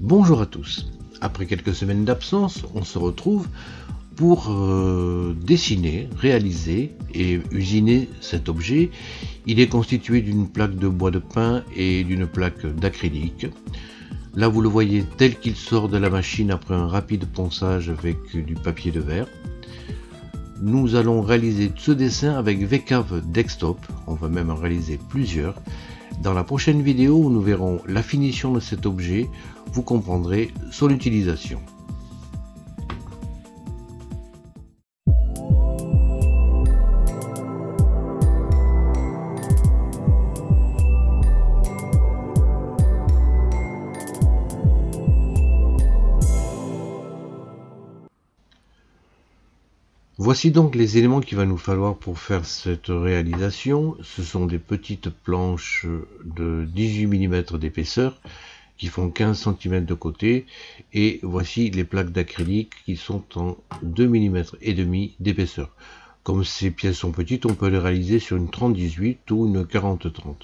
Bonjour à tous. Après quelques semaines d'absence, on se retrouve pour dessiner, réaliser et usiner cet objet. Il est constitué d'une plaque de bois de pin et d'une plaque d'acrylique. Là vous le voyez tel qu'il sort de la machine après un rapide ponçage avec du papier de verre. Nous allons réaliser ce dessin avec VCAV Desktop, on va même en réaliser plusieurs. Dans la prochaine vidéo où nous verrons la finition de cet objet, vous comprendrez son utilisation. Voici donc les éléments qu'il va nous falloir pour faire cette réalisation. Ce sont des petites planches de 18 mm d'épaisseur qui font 15 cm de côté, et voici les plaques d'acrylique qui sont en 2 mm et demi d'épaisseur. Comme ces pièces sont petites, on peut les réaliser sur une 30-18 ou une 40-30.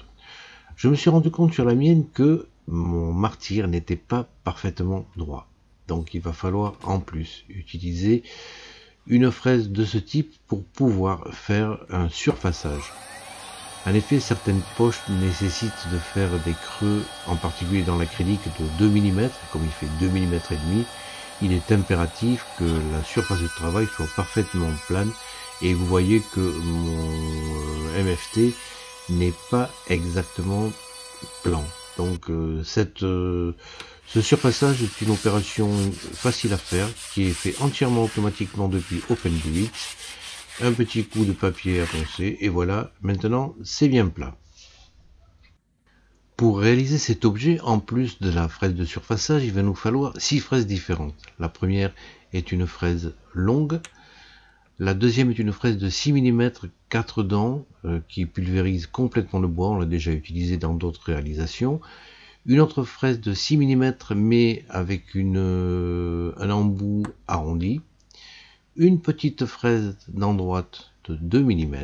Je me suis rendu compte sur la mienne que mon martyr n'était pas parfaitement droit, donc il va falloir en plus utiliser une fraise de ce type pour pouvoir faire un surfaçage. En effet, certaines poches nécessitent de faire des creux, en particulier dans l'acrylique de 2 mm, comme il fait 2 mm et demi, il est impératif que la surface de travail soit parfaitement plane, et vous voyez que mon MFT n'est pas exactement plan. Donc ce surfaçage est une opération facile à faire, qui est fait entièrement automatiquement depuis OpenGrid. Un petit coup de papier à poncer, et voilà, maintenant c'est bien plat. Pour réaliser cet objet, en plus de la fraise de surfaçage, il va nous falloir 6 fraises différentes. La première est une fraise longue, la deuxième est une fraise de 6 mm 4 dents qui pulvérise complètement le bois, on l'a déjà utilisé dans d'autres réalisations. Une autre fraise de 6 mm mais avec un embout arrondi. Une petite fraise dent droite de 2 mm.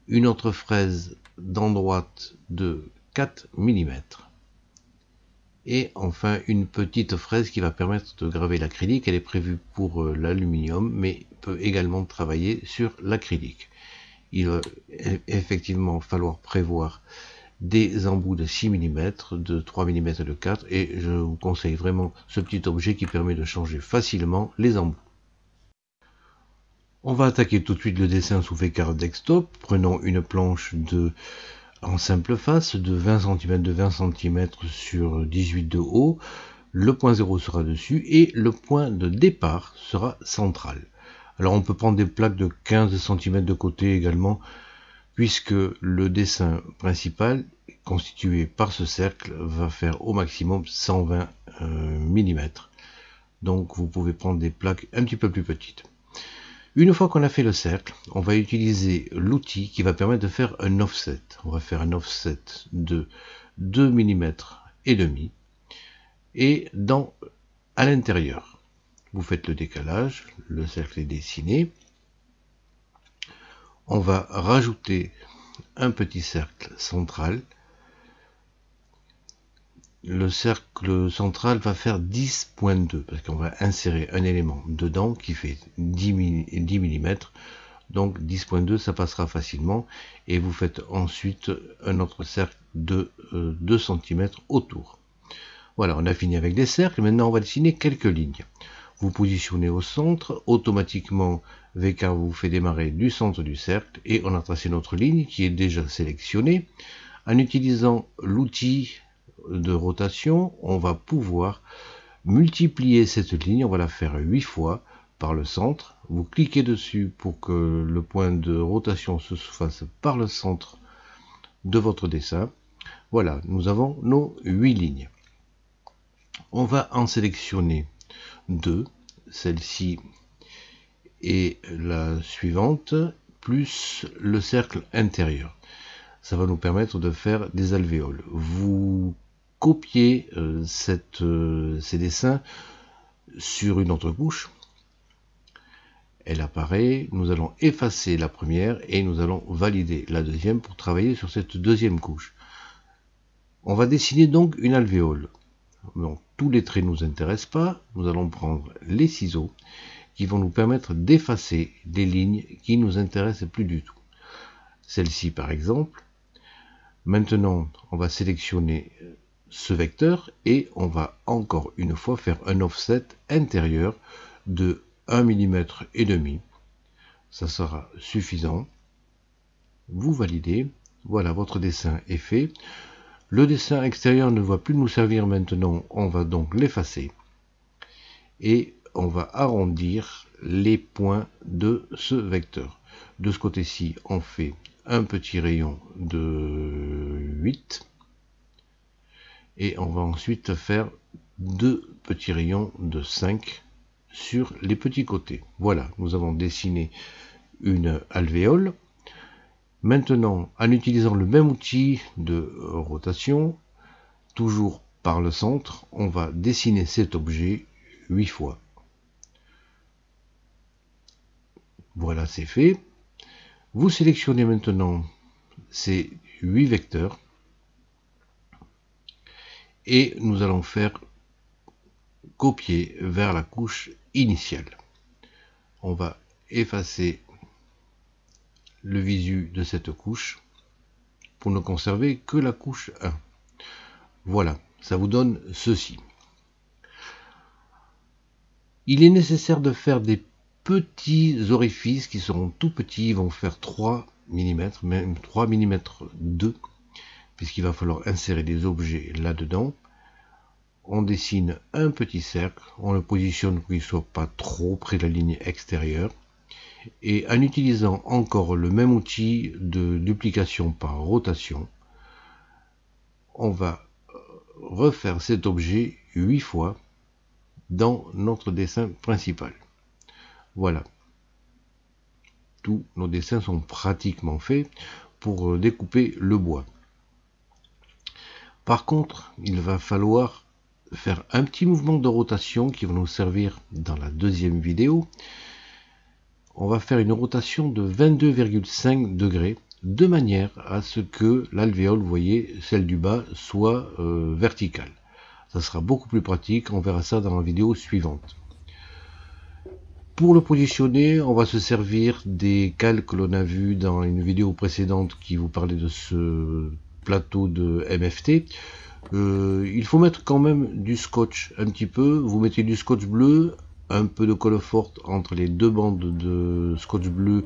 Une autre fraise dent droite de 4 mm. Et enfin une petite fraise qui va permettre de graver l'acrylique. Elle est prévue pour l'aluminium mais peut également travailler sur l'acrylique. Il va effectivement falloir prévoir des embouts de 6 mm, de 3 mm et de 4, et je vous conseille vraiment ce petit objet qui permet de changer facilement les embouts. On va attaquer tout de suite le dessin sous VCAV Desktop. Prenons une planche en simple face de 20 cm de 20 cm sur 18 de haut. Le point 0 sera dessus et le point de départ sera central. Alors on peut prendre des plaques de 15 cm de côté également, puisque le dessin principal constitué par ce cercle va faire au maximum 120 mm. Donc vous pouvez prendre des plaques un petit peu plus petites. Une fois qu'on a fait le cercle, on va utiliser l'outil qui va permettre de faire un offset. On va faire un offset de 2 mm et demi, et à l'intérieur, vous faites le décalage, le cercle est dessiné. On va rajouter un petit cercle central. Le cercle central va faire 10.2 parce qu'on va insérer un élément dedans qui fait 10 mm, donc 10.2 ça passera facilement, et vous faites ensuite un autre cercle de 2 cm autour. Voilà, on a fini avec les cercles. Maintenant on va dessiner quelques lignes. Vous positionnez au centre, automatiquement VCAV vous fait démarrer du centre du cercle, et on a tracé notre ligne qui est déjà sélectionnée. En utilisant l'outil de rotation, on va pouvoir multiplier cette ligne, on va la faire 8 fois par le centre. Vous cliquez dessus pour que le point de rotation se fasse par le centre de votre dessin. Voilà, nous avons nos 8 lignes. On va en sélectionner 2, celle-ci et la suivante, plus le cercle intérieur. Ça va nous permettre de faire des alvéoles. Vous copiez ces dessins sur une autre couche. Elle apparaît, nous allons effacer la première et nous allons valider la deuxième pour travailler sur cette deuxième couche. On va dessiner donc une alvéole. Donc tous les traits ne nous intéressent pas, nous allons prendre les ciseaux qui vont nous permettre d'effacer les lignes qui ne nous intéressent plus du tout. Celle-ci par exemple. Maintenant, on va sélectionner ce vecteur et on va encore une fois faire un offset intérieur de 1,5 mm. Ça sera suffisant. Vous validez. Voilà, votre dessin est fait. Le dessin extérieur ne va plus nous servir maintenant. On va donc l'effacer. Et on va arrondir les points de ce vecteur. De ce côté-ci, on fait un petit rayon de 8. Et on va ensuite faire 2 petits rayons de 5 sur les petits côtés. Voilà, nous avons dessiné une alvéole. Maintenant, en utilisant le même outil de rotation, toujours par le centre, on va dessiner cet objet 8 fois. Voilà, c'est fait. Vous sélectionnez maintenant ces 8 vecteurs et nous allons faire copier vers la couche initiale. On va effacer le visu de cette couche pour ne conserver que la couche 1. Voilà, ça vous donne ceci. Il est nécessaire de faire des petits orifices qui seront tout petits, ils vont faire 3 mm, même 3 mm 2, puisqu'il va falloir insérer des objets là-dedans. On dessine un petit cercle, on le positionne pour qu'il ne soit pas trop près de la ligne extérieure. Et en utilisant encore le même outil de duplication par rotation, on va refaire cet objet 8 fois dans notre dessin principal. Voilà. Tous nos dessins sont pratiquement faits pour découper le bois. Par contre, il va falloir faire un petit mouvement de rotation qui va nous servir dans la deuxième vidéo. On va faire une rotation de 22,5 degrés de manière à ce que l'alvéole, vous voyez, celle du bas, soit verticale. Ça sera beaucoup plus pratique, on verra ça dans la vidéo suivante. Pour le positionner, on va se servir des calques que l'on a vu dans une vidéo précédente qui vous parlait de ce plateau de MFT. Il faut mettre quand même du scotch un petit peu. Vous mettez du scotch bleu, un peu de colle forte entre les deux bandes de scotch bleu.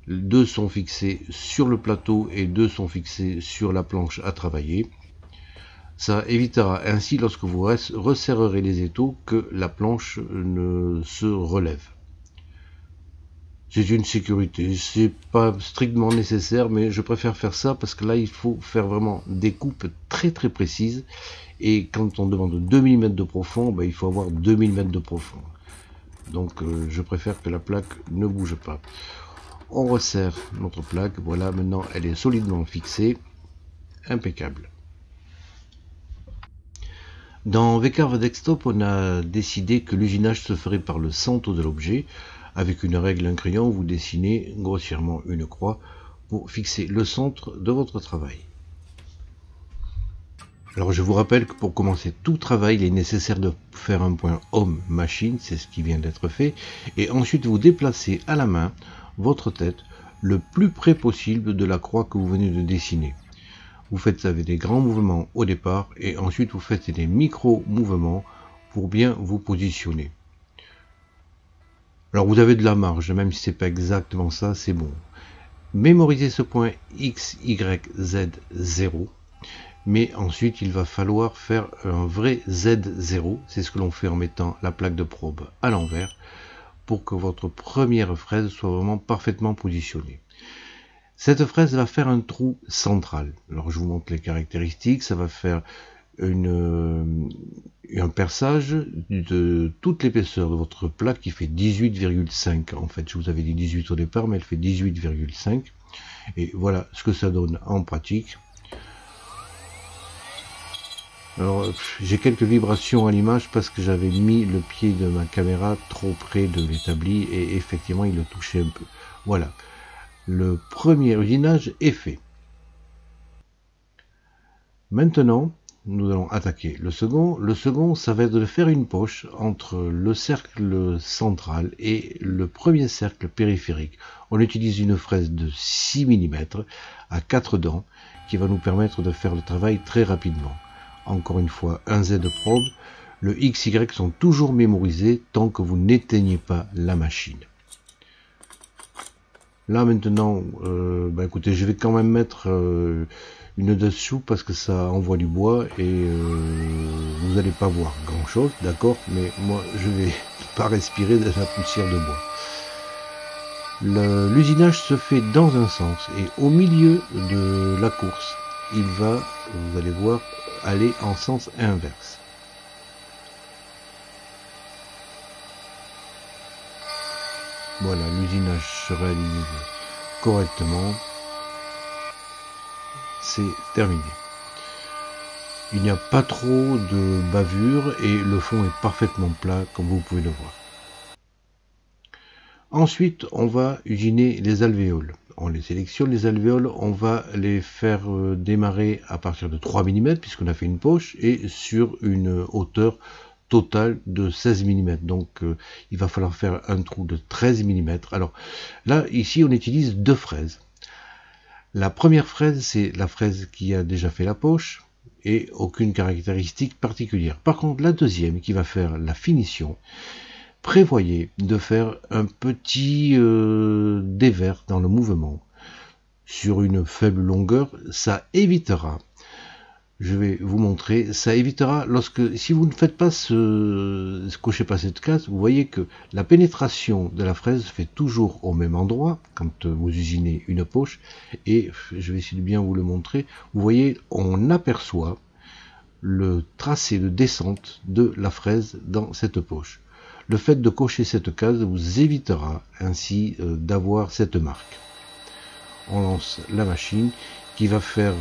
2 sont fixés sur le plateau et 2 sont fixés sur la planche à travailler. Ça évitera ainsi, lorsque vous resserrerez les étaux, que la planche ne se relève. C'est une sécurité, c'est pas strictement nécessaire, mais je préfère faire ça parce que là il faut faire vraiment des coupes très précises, et quand on demande 2 mm de profond, ben, il faut avoir 2 mm de profond. Donc je préfère que la plaque ne bouge pas. On resserre notre plaque, voilà, maintenant elle est solidement fixée, impeccable. Dans VCarve Desktop, on a décidé que l'usinage se ferait par le centre de l'objet. Avec une règle, un crayon, vous dessinez grossièrement une croix pour fixer le centre de votre travail. Alors je vous rappelle que pour commencer tout travail, il est nécessaire de faire un point Home Machine, c'est ce qui vient d'être fait, et ensuite vous déplacez à la main votre tête le plus près possible de la croix que vous venez de dessiner. Vous faites ça avec des grands mouvements au départ, et ensuite vous faites des micro-mouvements pour bien vous positionner. Alors vous avez de la marge, même si c'est pas exactement ça, c'est bon. Mémorisez ce point X, Y, Z, 0. Mais ensuite, il va falloir faire un vrai Z0. C'est ce que l'on fait en mettant la plaque de probe à l'envers pour que votre première fraise soit vraiment parfaitement positionnée. Cette fraise va faire un trou central. Alors je vous montre les caractéristiques. Ça va faire un perçage de toute l'épaisseur de votre plaque qui fait 18,5. En fait, je vous avais dit 18 au départ, mais elle fait 18,5. Et voilà ce que ça donne en pratique. Alors, j'ai quelques vibrations à l'image parce que j'avais mis le pied de ma caméra trop près de l'établi et effectivement, il le touchait un peu. Voilà. Le premier usinage est fait. Maintenant, nous allons attaquer le second. Le second, ça va être de faire une poche entre le cercle central et le premier cercle périphérique. On utilise une fraise de 6 mm à 4 dents qui va nous permettre de faire le travail très rapidement. Encore une fois, un Z probe. Le X, Y sont toujours mémorisés tant que vous n'éteignez pas la machine. Là maintenant, écoutez, je vais quand même mettre une dessous parce que ça envoie du bois et vous n'allez pas voir grand chose, d'accord, mais moi je vais pas respirer de la poussière de bois. L'usinage se fait dans un sens et au milieu de la course, il va, vous allez voir, aller en sens inverse. Voilà, l'usinage se réalise correctement. C'est terminé. Il n'y a pas trop de bavure et le fond est parfaitement plat comme vous pouvez le voir. Ensuite, on va usiner les alvéoles. On les sélectionne, les alvéoles, on va les faire démarrer à partir de 3 mm puisqu'on a fait une poche et sur une hauteur totale de 16 mm. Donc il va falloir faire un trou de 13 mm. Alors là, ici, on utilise deux fraises. La première fraise, c'est la fraise qui a déjà fait la poche et aucune caractéristique particulière. Par contre, la deuxième qui va faire la finition, prévoyez de faire un petit dévers dans le mouvement sur une faible longueur. Ça évitera, je vais vous montrer, ça évitera lorsque, si vous ne faites pas cochez pas cette case, vous voyez que la pénétration de la fraise se fait toujours au même endroit quand vous usinez une poche, et je vais essayer de bien vous le montrer. Vous voyez, on aperçoit le tracé de descente de la fraise dans cette poche. Le fait de cocher cette case vous évitera ainsi d'avoir cette marque. On lance la machine qui va faire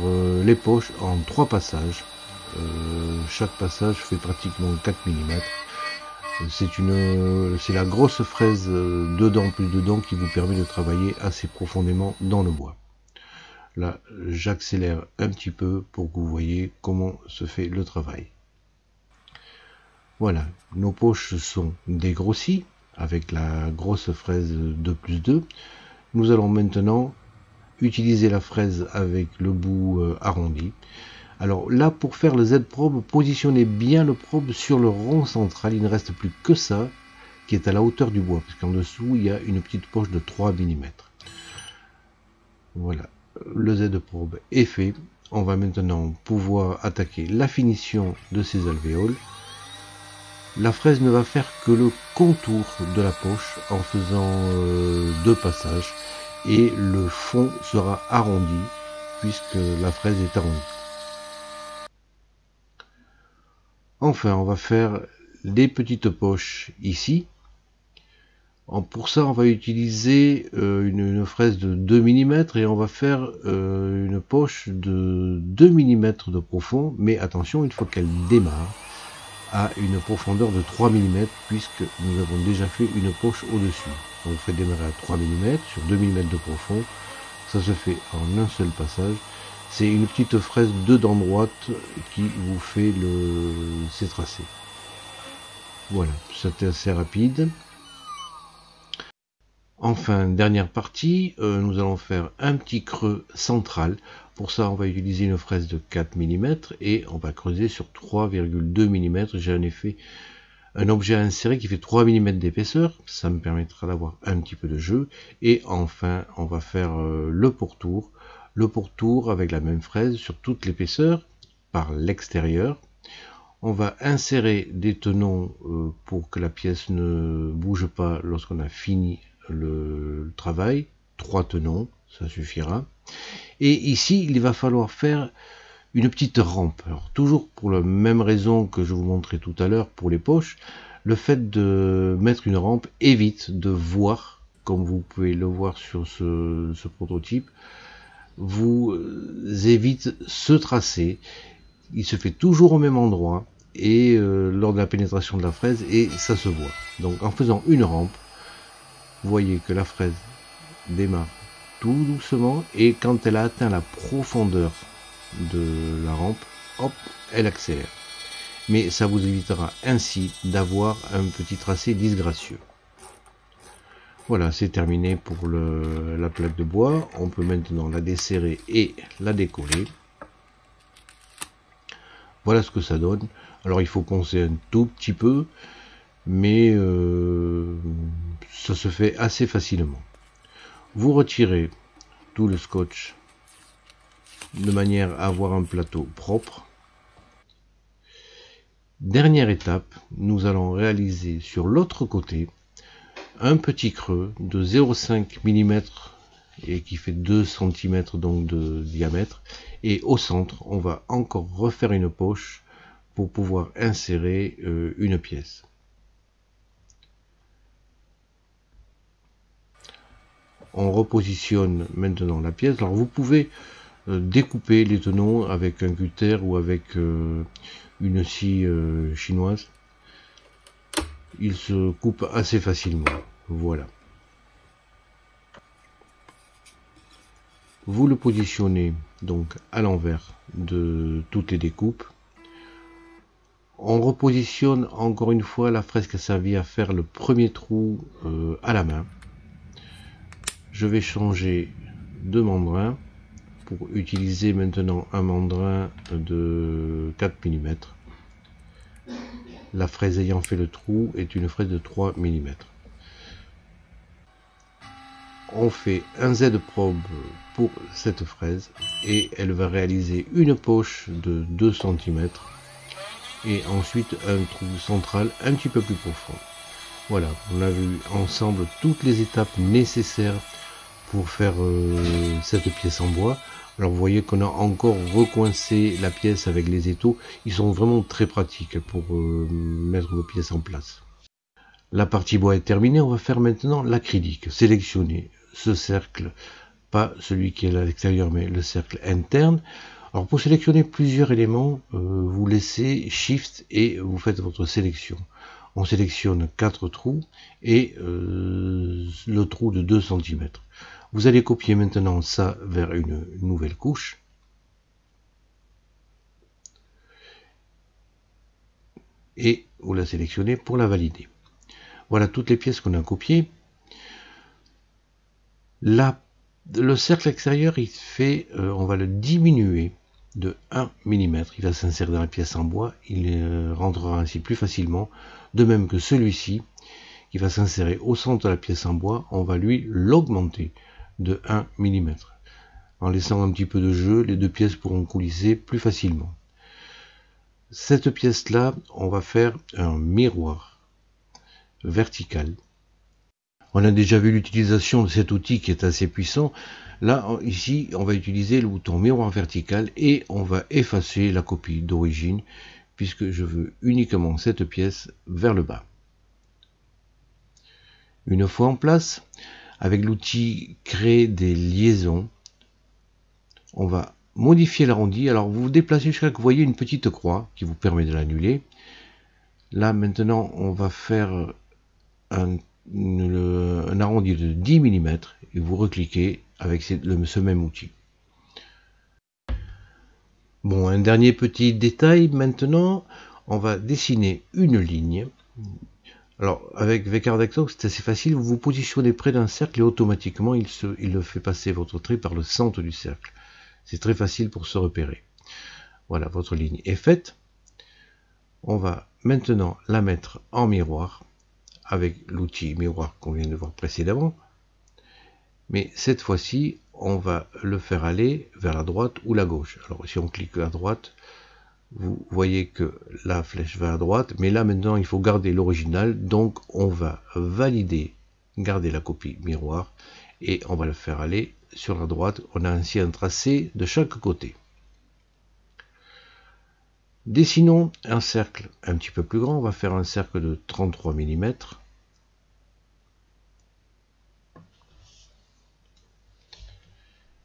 les poches en 3 passages. Chaque passage fait pratiquement 4 mm. C'est la grosse fraise 2 dents plus 2 dents qui vous permet de travailler assez profondément dans le bois. Là, j'accélère un petit peu pour que vous voyez comment se fait le travail. Voilà, nos poches sont dégrossies avec la grosse fraise 2 plus 2. Nous allons maintenant utiliser la fraise avec le bout arrondi. Alors là, pour faire le Z probe, positionnez bien le probe sur le rond central. Il ne reste plus que ça qui est à la hauteur du bois, parce qu'en dessous il y a une petite poche de 3 mm. Voilà, le Z probe est fait. On va maintenant pouvoir attaquer la finition de ces alvéoles. La fraise ne va faire que le contour de la poche en faisant 2 passages et le fond sera arrondi puisque la fraise est arrondie. Enfin, on va faire des petites poches ici. Pour ça, on va utiliser une fraise de 2 mm et on va faire une poche de 2 mm de profond, mais attention, il faut qu'elle démarre à une profondeur de 3 mm puisque nous avons déjà fait une poche au-dessus. On fait démarrer à 3 mm sur 2 mm de profond. Ça se fait en un seul passage. C'est une petite fraise 2 dents droites qui vous fait ces tracés. Voilà, c'était assez rapide. Enfin, dernière partie, nous allons faire un petit creux central. Pour ça, on va utiliser une fraise de 4 mm et on va creuser sur 3,2 mm. J'ai en effet un objet à insérer qui fait 3 mm d'épaisseur. Ça me permettra d'avoir un petit peu de jeu. Et enfin, on va faire le pourtour. Le pourtour avec la même fraise sur toute l'épaisseur par l'extérieur. On va insérer des tenons pour que la pièce ne bouge pas lorsqu'on a fini le travail. 3 tenons, ça suffira. Et ici, il va falloir faire une petite rampe. Alors, toujours pour la même raison que je vous montrais tout à l'heure pour les poches, le fait de mettre une rampe évite de voir, comme vous pouvez le voir sur ce prototype, vous évite ce tracé. Il se fait toujours au même endroit et lors de la pénétration de la fraise, et ça se voit. Donc en faisant une rampe, vous voyez que la fraise démarre tout doucement et quand elle a atteint la profondeur de la rampe, hop, elle accélère. Mais ça vous évitera ainsi d'avoir un petit tracé disgracieux. Voilà, c'est terminé pour la plaque de bois. On peut maintenant la desserrer et la décoller. Voilà ce que ça donne. Alors il faut poncer un tout petit peu, mais ça se fait assez facilement. Vous retirez tout le scotch de manière à avoir un plateau propre. Dernière étape, nous allons réaliser sur l'autre côté un petit creux de 0,5 mm et qui fait 2 cm donc de diamètre, et au centre on va encore refaire une poche pour pouvoir insérer une pièce. On repositionne maintenant la pièce. Alors vous pouvez découper les tenons avec un cutter ou avec une scie chinoise. Il se coupe assez facilement. Voilà. Vous le positionnez donc à l'envers de toutes les découpes. On repositionne encore une fois la fraise qui a servi à faire le premier trou à la main. Je vais changer de mandrin pour utiliser maintenant un mandrin de 4 mm. La fraise ayant fait le trou est une fraise de 3 mm. On fait un Z probe pour cette fraise et elle va réaliser une poche de 2 cm et ensuite un trou central un petit peu plus profond. Voilà, on a vu ensemble toutes les étapes nécessaires pour faire cette pièce en bois. Alors vous voyez qu'on a encore recoincé la pièce avec les étaux. Ils sont vraiment très pratiques pour mettre vos pièces en place. La partie bois est terminée. On va faire maintenant l'acrylique. Sélectionnez ce cercle, pas celui qui est à l'extérieur, mais le cercle interne. Alors pour sélectionner plusieurs éléments, vous laissez Shift et vous faites votre sélection. On sélectionne 4 trous et le trou de 2 cm. Vous allez copier maintenant ça vers une nouvelle couche. Et vous la sélectionnez pour la valider. Voilà toutes les pièces qu'on a copiées. Là, le cercle extérieur, il fait, on va le diminuer de 1 mm. Il va s'insérer dans la pièce en bois. Il rentrera ainsi plus facilement. De même que celui-ci, qui va s'insérer au centre de la pièce en bois, on va lui l'augmenter de 1 mm. En laissant un petit peu de jeu, les deux pièces pourront coulisser plus facilement. Cette pièce-là, on va faire un miroir vertical. On a déjà vu l'utilisation de cet outil qui est assez puissant. Là, ici, on va utiliser le bouton miroir vertical et on va effacer la copie d'origine puisque je veux uniquement cette pièce vers le bas. Une fois en place, avec l'outil créer des liaisons, on va modifier l'arrondi. Alors vous vous déplacez jusqu'à ce que vous voyez une petite croix qui vous permet de l'annuler. Là maintenant on va faire un arrondi de 10 mm et vous recliquez avec ce même outil. Bon, un dernier petit détail maintenant, on va dessiner une ligne. Alors avec Vecardexo c'est assez facile, vous vous positionnez près d'un cercle et automatiquement il le fait passer votre trait par le centre du cercle. C'est très facile pour se repérer. Voilà, votre ligne est faite. On va maintenant la mettre en miroir avec l'outil miroir qu'on vient de voir précédemment. Mais cette fois-ci, on va le faire aller vers la droite ou la gauche. Alors si on clique à droite, vous voyez que la flèche va à droite, mais là maintenant il faut garder l'original, donc on va valider, garder la copie miroir, et on va le faire aller sur la droite. On a ainsi un tracé de chaque côté. Dessinons un cercle un petit peu plus grand, on va faire un cercle de 33 mm.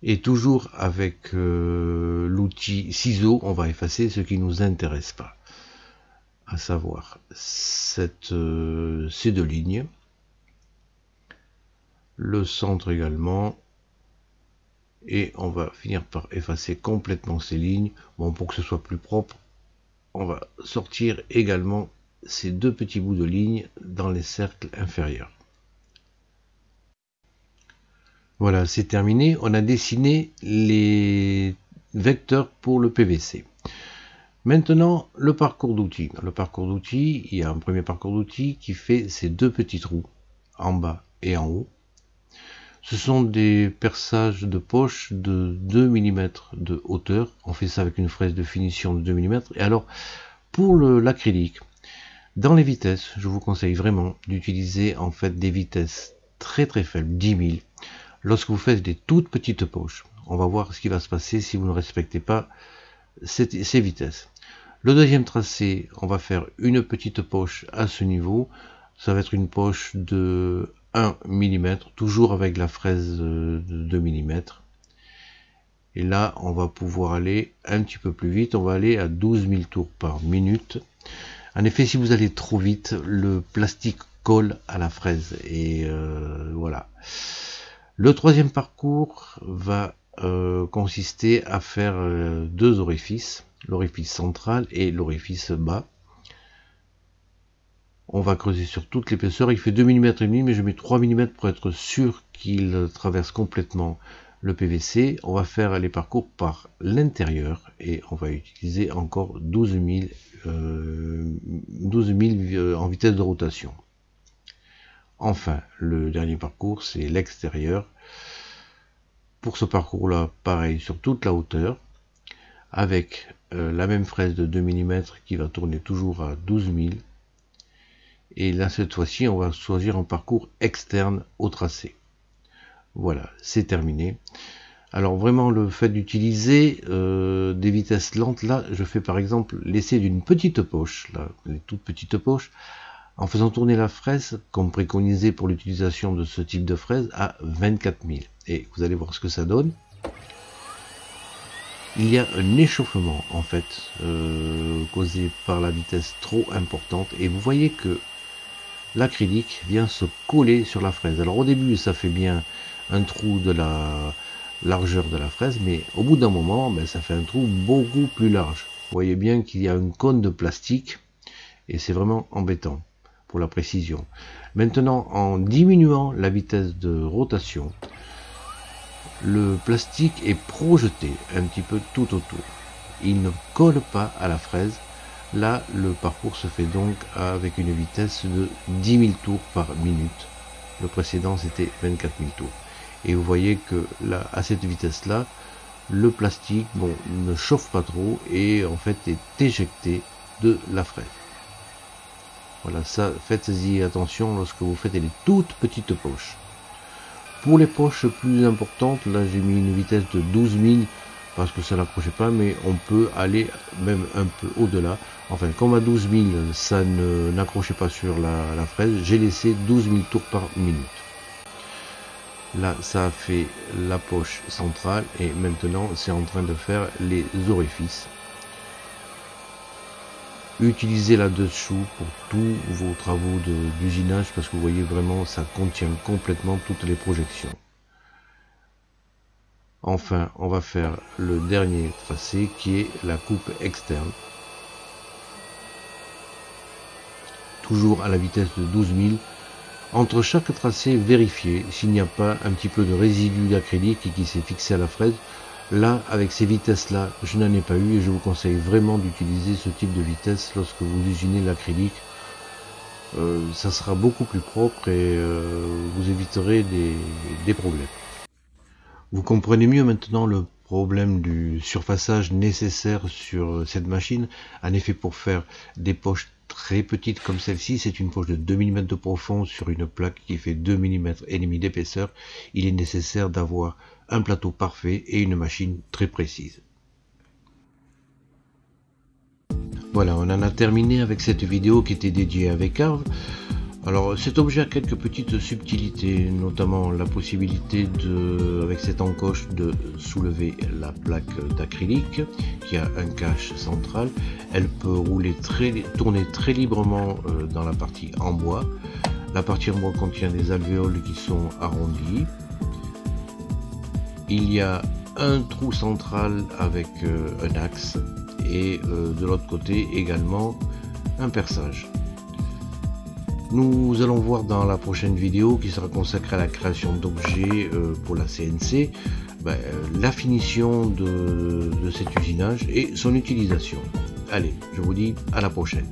Et toujours avec l'outil ciseau, on va effacer ce qui ne nous intéresse pas, à savoir ces deux lignes, le centre également, et on va finir par effacer complètement ces lignes, bon, pour que ce soit plus propre. on va sortir également ces deux petits bouts de ligne dans les cercles inférieurs. Voilà, c'est terminé. On a dessiné les vecteurs pour le PVC. Maintenant, le parcours d'outils. Dans le parcours d'outils, il y a un premier parcours d'outils qui fait ces deux petits trous en bas et en haut. Ce sont des perçages de poche de 2 mm de hauteur. On fait ça avec une fraise de finition de 2 mm. Et alors, pour l'acrylique, dans les vitesses, je vous conseille vraiment d'utiliser en fait des vitesses très faibles, 10 000. Lorsque vous faites des toutes petites poches, on va voir ce qui va se passer si vous ne respectez pas ces vitesses. Le deuxième tracé, on va faire une petite poche à ce niveau. Ça va être une poche de 1 mm, toujours avec la fraise de 2 mm. Et là, on va pouvoir aller un petit peu plus vite. On va aller à 12 000 tours par minute. En effet, si vous allez trop vite, le plastique colle à la fraise. Et voilà. Le troisième parcours va consister à faire deux orifices, l'orifice central et l'orifice bas. On va creuser sur toute l'épaisseur, il fait 2 mm et demi, mais je mets 3 mm pour être sûr qu'il traverse complètement le PVC. On va faire les parcours par l'intérieur et on va utiliser encore 12 000 en vitesse de rotation. Enfin, le dernier parcours, c'est l'extérieur. Pour ce parcours-là, pareil, sur toute la hauteur, avec la même fraise de 2 mm qui va tourner toujours à 12 000. Et là, cette fois-ci, on va choisir un parcours externe au tracé. Voilà, c'est terminé. Alors vraiment, le fait d'utiliser des vitesses lentes, là, je fais par exemple l'essai d'une petite poche, là, les toutes petites poches, en faisant tourner la fraise, comme préconisé pour l'utilisation de ce type de fraise, à 24 000. Et vous allez voir ce que ça donne. Il y a un échauffement, en fait, causé par la vitesse trop importante. Et vous voyez que l'acrylique vient se coller sur la fraise. Alors au début, ça fait bien un trou de la largeur de la fraise, mais au bout d'un moment, ça fait un trou beaucoup plus large. Vous voyez bien qu'il y a une cône de plastique, et c'est vraiment embêtant pour la précision. Maintenant, en diminuant la vitesse de rotation, le plastique est projeté un petit peu tout autour. Il ne colle pas à la fraise. Là, le parcours se fait donc avec une vitesse de 10 000 tours par minute. Le précédent, c'était 24 000 tours. Et vous voyez que là, à cette vitesse-là, le plastique ne chauffe pas trop et en fait est éjecté de la fraise. Voilà, ça, faites-y attention lorsque vous faites les toutes petites poches. Pour les poches plus importantes, là j'ai mis une vitesse de 12 000 parce que ça n'accrochait pas, mais on peut aller même un peu au-delà. Enfin, comme à 12 000, ça n'accrochait pas sur la fraise, j'ai laissé 12 000 tours par minute. Là, ça a fait la poche centrale et maintenant c'est en train de faire les orifices. Utilisez là-dessous pour tous vos travaux d'usinage parce que vous voyez vraiment ça contient complètement toutes les projections. Enfin, on va faire le dernier tracé qui est la coupe externe. Toujours à la vitesse de 12 000. Entre chaque tracé, vérifiez s'il n'y a pas un petit peu de résidu d'acrylique qui s'est fixé à la fraise. Là, avec ces vitesses-là, je n'en ai pas eu et je vous conseille vraiment d'utiliser ce type de vitesse lorsque vous usinez l'acrylique. Ça sera beaucoup plus propre et vous éviterez des problèmes. Vous comprenez mieux maintenant le problème du surfaçage nécessaire sur cette machine. En effet, pour faire des poches très petites comme celle-ci, c'est une poche de 2 mm de profond sur une plaque qui fait 2 mm et demi d'épaisseur. Il est nécessaire d'avoir un plateau parfait et une machine très précise. Voilà, on en a terminé avec cette vidéo qui était dédiée à V-Carve. Alors cet objet a quelques petites subtilités, notamment la possibilité avec cette encoche de soulever la plaque d'acrylique qui a un cache central. Elle peut tourner très librement dans la partie en bois. La partie en bois contient des alvéoles qui sont arrondies. Il y a un trou central avec un axe et de l'autre côté également un perçage. Nous allons voir dans la prochaine vidéo qui sera consacrée à la création d'objets pour la CNC, la finition de cet usinage et son utilisation. Allez, je vous dis à la prochaine.